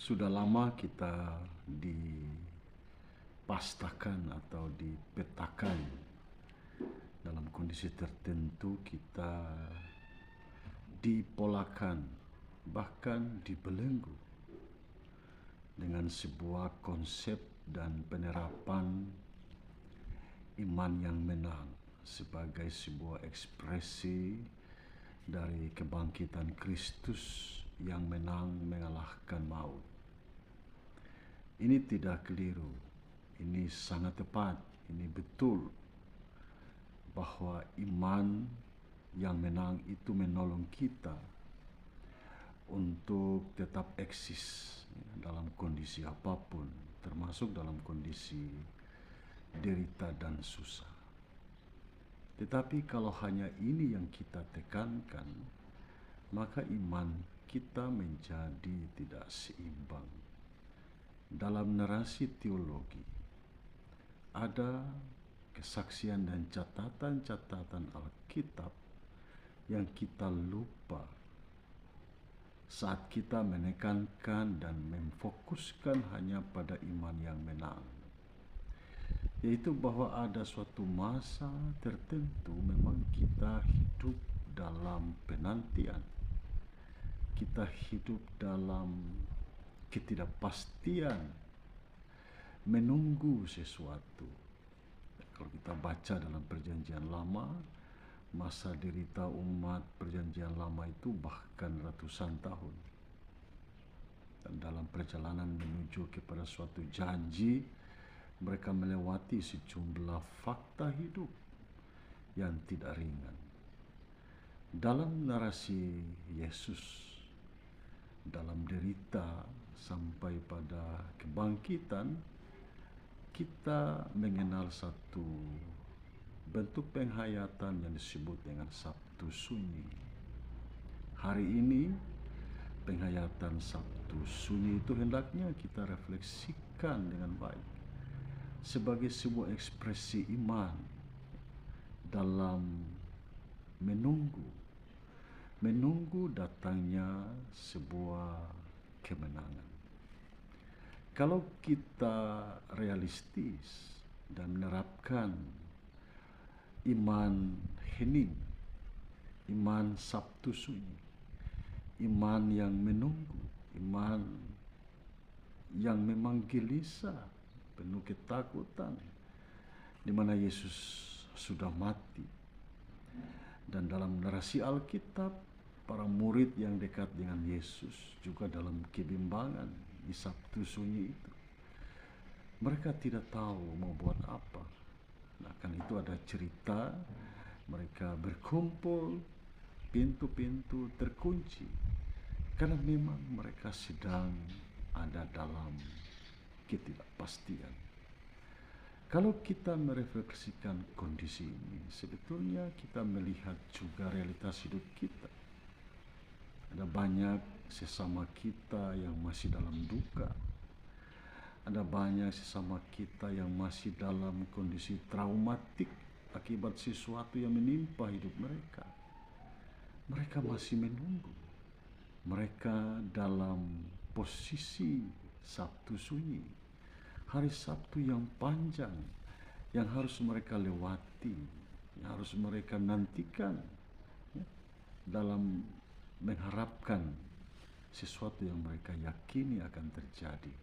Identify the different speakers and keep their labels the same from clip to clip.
Speaker 1: Sudah lama kita dipastakan atau dipetakan dalam kondisi tertentu, kita dipolakan, bahkan dibelenggu dengan sebuah konsep dan penerapan iman yang menang sebagai sebuah ekspresi dari kebangkitan Kristus yang menang mengalahkan maut. Ini tidak keliru, ini sangat tepat, ini betul bahwa iman yang menang itu menolong kita untuk tetap eksis dalam kondisi apapun, termasuk dalam kondisi derita dan susah. Tetapi kalau hanya ini yang kita tekankan, maka iman kita menjadi tidak seimbang. Dalam narasi teologi, ada kesaksian dan catatan-catatan Alkitab yang kita lupa saat kita menekankan dan memfokuskan hanya pada iman yang menang, yaitu bahwa ada suatu masa tertentu memang kita hidup dalam penantian, kita hidup dalam ketidakpastian, menunggu sesuatu. Kalau kita baca dalam Perjanjian Lama, masa derita umat Perjanjian Lama itu bahkan ratusan tahun. Dan dalam perjalanan menuju kepada suatu janji, mereka melewati sejumlah fakta hidup yang tidak ringan. Dalam narasi Yesus, dalam derita sampai pada kebangkitan, kita mengenal satu bentuk penghayatan yang disebut dengan Sabtu Sunyi. Hari ini penghayatan Sabtu Sunyi itu hendaknya kita refleksikan dengan baik sebagai sebuah ekspresi iman dalam menunggu datangnya sebuah kemenangan. Kalau kita realistis dan menerapkan iman hening, iman Sabtu Sunyi, iman yang menunggu, iman yang memang gelisah, penuh ketakutan, di mana Yesus sudah mati. Dan dalam narasi Alkitab, para murid yang dekat dengan Yesus juga dalam kebimbangan di Sabtu Sunyi itu. Mereka tidak tahu mau buat apa. Nah, kan itu ada cerita mereka berkumpul, pintu-pintu terkunci, karena memang mereka sedang ada dalam ketidakpastian. Kalau kita merefleksikan kondisi ini, sebetulnya kita melihat juga realitas hidup kita. Ada banyak sesama kita yang masih dalam duka. Ada banyak sesama kita yang masih dalam kondisi traumatik akibat sesuatu yang menimpa hidup mereka. Mereka masih menunggu. Mereka dalam posisi Sabtu Sunyi, hari Sabtu yang panjang yang harus mereka lewati, yang harus mereka nantikan, dalam mengharapkan sesuatu yang mereka yakini akan terjadi.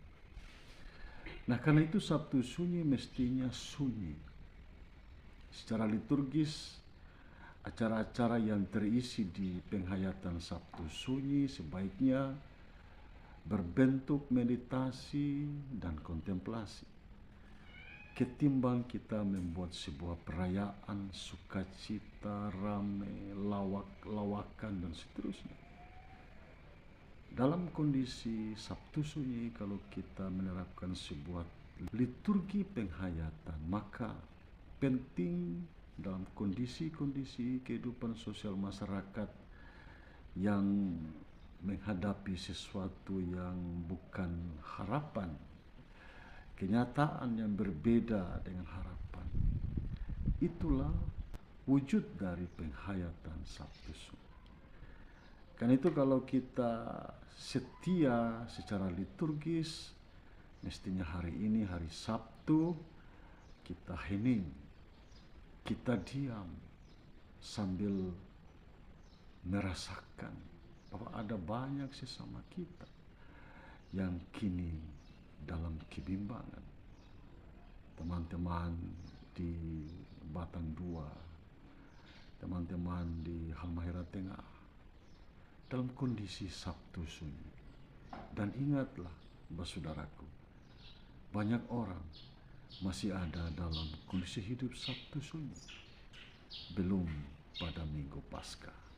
Speaker 1: Nah, karena itu Sabtu Sunyi mestinya sunyi. Secara liturgis, acara-acara yang terisi di penghayatan Sabtu Sunyi sebaiknya berbentuk meditasi dan kontemplasi, ketimbang kita membuat sebuah perayaan sukacita, rame, lawak-lawakan dan seterusnya. Dalam kondisi Sabtu Sunyi, kalau kita menerapkan sebuah liturgi penghayatan, maka penting dalam kondisi-kondisi kehidupan sosial masyarakat yang menghadapi sesuatu yang bukan harapan, kenyataan yang berbeda dengan harapan. Itulah wujud dari penghayatan Sabtu Sunyi. Karena itu kalau kita setia secara liturgis, mestinya hari ini hari Sabtu kita hening, kita diam sambil merasakan bahwa ada banyak sesama kita yang kini dalam kebimbangan. Teman-teman di Batang Dua, teman-teman di Halmahera Tengah, dalam kondisi Sabtu sunyi. Dan ingatlah, saudaraku, banyak orang masih ada dalam kondisi hidup Sabtu sunyi, belum pada Minggu Paskah.